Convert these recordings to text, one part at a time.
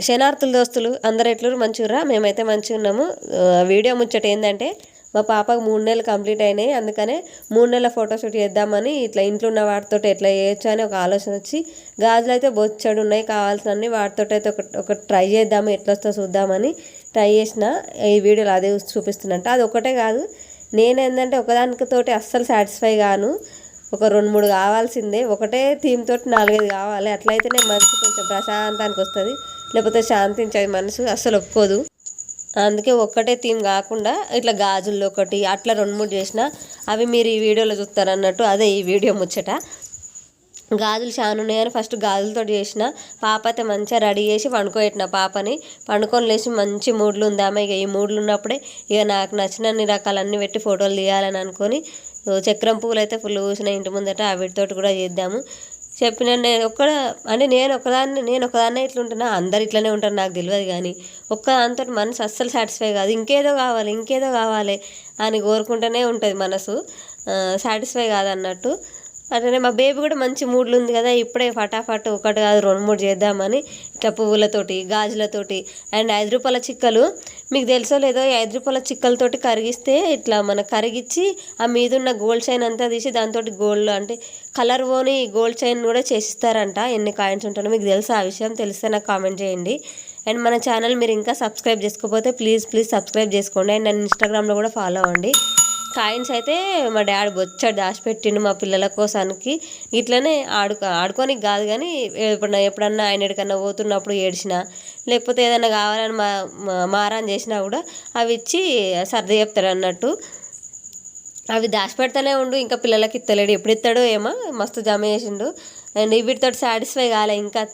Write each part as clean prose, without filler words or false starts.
శనార్థుల దోస్తులు అందరు ఎట్లు మంచిగా మేమైతే మంచిగా ఉన్నాము. వీడియో ముచ్చట ఏంటంటే మా పాపకు 3 నెలలు కంప్లీట్ అయినాయి. అందుకనే 3 నెలల ఫోటోషూట్ చేద్దామని ఇట్లా ఇంట్లో ఉన్న వాటితో ఎట్లా చేయొచ్చు అని ఒక ఆలోచన వచ్చి గాజులు అయితే బొచ్చడు ఉన్నాయి కావాల్సినన్ని వాటితో అయితే ఒక ట్రై చేద్దాము ఎట్లా వస్తుందో చూద్దామని ట్రై చేసిన. ఈ వీడియోలో అదే చూపిస్తున్నట్ట. అది ఒకటే కాదు, నేనేంటంటే ఒకదానితోటి అస్సలు సాటిస్ఫై గాను. ఒక 2-3 కావాల్సిందే. ఒకటే థీమ్ తోటి 4-5 కావాలి. అట్లయితేనే మనసు కొంచెం ప్రశాంతానికి వస్తుంది, లేకపోతే శాంతించేది మనసు అస్సలు ఒప్పుకోదు. అందుకే ఒక్కటే థీమ్ కాకుండా ఇట్లా గాజుల్లో ఒకటి అట్లా 2-3 చేసిన. అవి మీరు ఈ వీడియోలో చూస్తారు అన్నట్టు. అదే ఈ వీడియో ముచ్చట. గాజులు చాలా ఉన్నాయని ఫస్ట్ గాజులతో చేసిన. పాప అయితే మంచిగా రెడీ చేసి పండుకోబెట్టిన. పాపని పండుకొని లేచి మంచి మూడ్లు ఉందామా. ఇక ఈ మూడ్లు ఉన్నప్పుడే ఇక నాకు నచ్చినన్ని రకాలన్నీ పెట్టి ఫోటోలు తీయాలని అనుకొని చక్రం పువ్వులు అయితే ఫుల్ పూసిన ఇంటి ముందట. వీటితోటి కూడా చేద్దాము చెప్పిన. నేను ఒకదాన్నే ఇట్లుంటున్నా, అందరు ఇట్లనే ఉంటారు నాకు తెలియదు. కానీ ఒక్కదాంతో మనసు అస్సలు సాటిస్ఫై కాదు. ఇంకేదో కావాలి అని కోరుకుంటూనే ఉంటుంది మనసు, సాటిస్ఫై కాదన్నట్టు. అట్లనే మా బేబీ కూడా మంచి మూడ్లు ఉంది కదా, ఇప్పుడే ఫటాఫట్ ఒకటి కాదు 2-3 చేద్దామని ఇట్లా పువ్వులతోటి గాజులతోటి. అండ్ 5 రూపాయల చిక్కలు మీకు తెలుసో లేదో, 5 రూపాయల చిక్కలతోటి కరిగిస్తే ఇట్లా మనకు కరిగించి ఆ మీదున్న గోల్డ్ చైన్ అంతా తీసి దాంతో గోల్డ్ అంటే కలర్ పోని గోల్డ్ చైన్ కూడా చేసిస్తారంట. ఎన్ని కాయిన్స్ ఉంటాయో మీకు తెలుసా? ఆ విషయం తెలిస్తే నాకు కామెంట్ చేయండి. అండ్ మన ఛానల్ మీరు ఇంకా సబ్స్క్రైబ్ చేసుకోకపోతే ప్లీజ్ సబ్స్క్రైబ్ చేసుకోండి. అండ్ నన్ను ఇన్స్టాగ్రామ్లో కూడా ఫాలో అవ్వండి. కాయిన్స్ అయితే మా డాడీ బొచ్చడు దాచిపెట్టిండు మా పిల్లల కోసానికి. ఇట్లనే ఆడుకోనికి కాదు కానీ ఎప్పుడన్నా ఆయన ఎక్కడికన్నా పోతున్నప్పుడు ఏడ్చినా, లేకపోతే ఏదైనా కావాలని మారాన్ చేసినా కూడా అవి ఇచ్చి సర్ది చెప్తాడు అన్నట్టు. అవి దాచిపెడతానే ఉండు, ఇంకా పిల్లలకి ఇస్తలేడు. ఎప్పుడు ఇస్తాడో ఏమో, మస్తు జమ చేసిండు. అండ్ వీటితో సాటిస్ఫై కాలే ఇంకా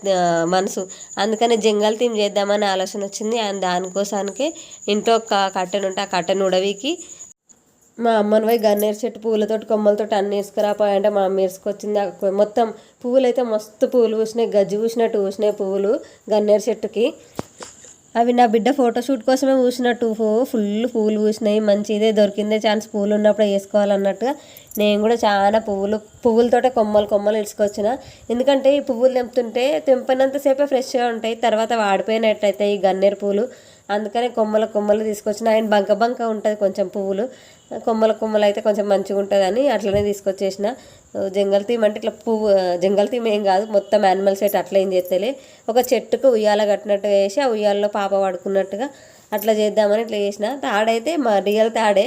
మనసు. అందుకని జంగల్ థీమ్ చేద్దామని ఆలోచన వచ్చింది. అండ్ దానికోసానికే ఇంట్లో ఒక కట్టెను ఉంటే ఆ కట్టెను ఉడవికి మా అమ్మని పోయి గన్నేరు చెట్టు పువ్వులతోటి కొమ్మలతోటి అన్నీ వేసుకురాపోయంటే మా అమ్మ వేసుకొచ్చింది. మొత్తం పువ్వులు అయితే మస్తు పువ్వులు పూసినాయి, గజ్జి పూసినట్టు పూసినాయి పువ్వులు గన్నేరు చెట్టుకి. అవి నా బిడ్డ ఫోటోషూట్ కోసమే పూసినట్టు ఫుల్ పువ్వులు పూసినాయి. మంచి ఇదే దొరికిందే ఛాన్స్, పువ్వులు ఉన్నప్పుడు వేసుకోవాలన్నట్టుగా నేను కూడా చాలా పువ్వులతోటే కొమ్మలు ఇసుకొచ్చిన. ఎందుకంటే ఈ పువ్వులు తెంపినంతసేపే ఫ్రెష్గా ఉంటాయి, తర్వాత వాడిపోయినట్టు అయితే ఈ గన్నేరు పువ్వులు. అందుకనే కొమ్మలు తీసుకొచ్చిన. ఆయన బంక ఉంటుంది కొంచెం పువ్వులు, కొమ్మలు అయితే కొంచెం మంచిగా ఉంటుందని అట్లనే తీసుకొచ్చేసిన. జంగల్ థీమ్ అంటే ఇట్లా జంగల్ థీమ్ ఏం కాదు, మొత్తం యానిమల్ సెట్ అట్లా ఏం చేస్తలే. ఒక చెట్టుకు ఉయ్యాల కట్టినట్టుగా వేసి ఆ ఉయ్యాలలో పాప పడుకున్నట్టుగా అట్లా చేద్దామని ఇట్లా చేసిన. తాడైతే మా రియల్ తాడే,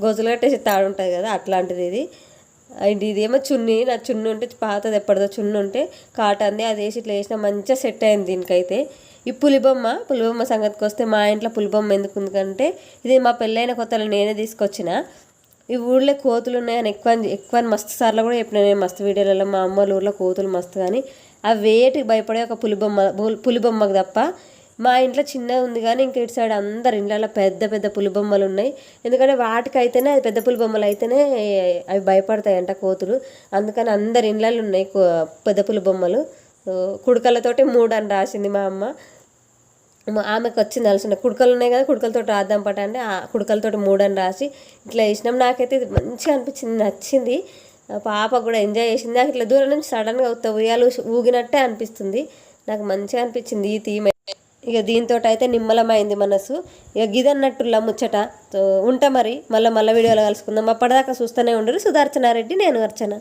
గొజులు కట్టేసి తాడు ఉంటుంది కదా అట్లాంటిది ఇది. అండ్ ఇదేమో చున్నీ, నా చున్నీ ఉంటే పాతది ఎప్పటిదో చున్నీ ఉంటే కాటన్ది, అది వేసి ఇట్లా వేసిన. మంచిగా సెట్ అయింది దీనికైతే. ఈ పులిబొమ్మ సంగతికి వస్తే మా ఇంట్లో పులిబొమ్మ ఎందుకు ఉందంటే ఇది మా పెళ్ళైన కొత్తలో నేనే తీసుకొచ్చిన. ఈ ఊళ్ళో కోతులు ఉన్నాయని ఎక్కువ మస్తు సార్లు కూడా చెప్పిన నేను, మస్తు వీడియోలలో. మా అమ్మ ఊళ్ళో కోతులు మస్తు, కానీ అవి వేటికి భయపడే ఒక పులిబొమ్మకు తప్ప. మా ఇంట్లో చిన్నగా ఉంది కానీ ఇంకా ఇటు సైడ్ అందరి ఇంట్లో పెద్ద పులిబొమ్మలు ఉన్నాయి. ఎందుకంటే వాటికైతేనే అది పెద్ద పులిబొమ్మలు అయితేనే అవి భయపడతాయంట కోతులు. అందుకని అందరి ఇండ్లలో ఉన్నాయి పెద్ద పులిబొమ్మలు. కుడుకలతోటి 3 అని రాసింది మా అమ్మ. ఆమెకు వచ్చింది అలసిన కుడుకలు ఉన్నాయి కదా, కుడుకలతో రాద్దాం పట అంటే ఆ కుడుకలతోటి 3 అని రాసి ఇట్లా వేసినాం. నాకైతే ఇది మంచిగా అనిపించింది, నచ్చింది. పాప కూడా ఎంజాయ్ చేసింది. నాకు ఇట్లా దూరం నుంచి సడన్గా ఉయ్యాలు ఊగినట్టే అనిపిస్తుంది. నాకు మంచిగా అనిపించింది ఈ థీమ్. ఇక దీంతో అయితే నిమ్మలమైంది మనసు. ఇక గిదన్నట్టులా ముచ్చట. ఉంటా మరి, మళ్ళీ వీడియోలో కలుసుకుందాం. అప్పటిదాకా చూస్తూనే ఉండరు. సుదర్శనారెడ్డి, నేను అర్చన.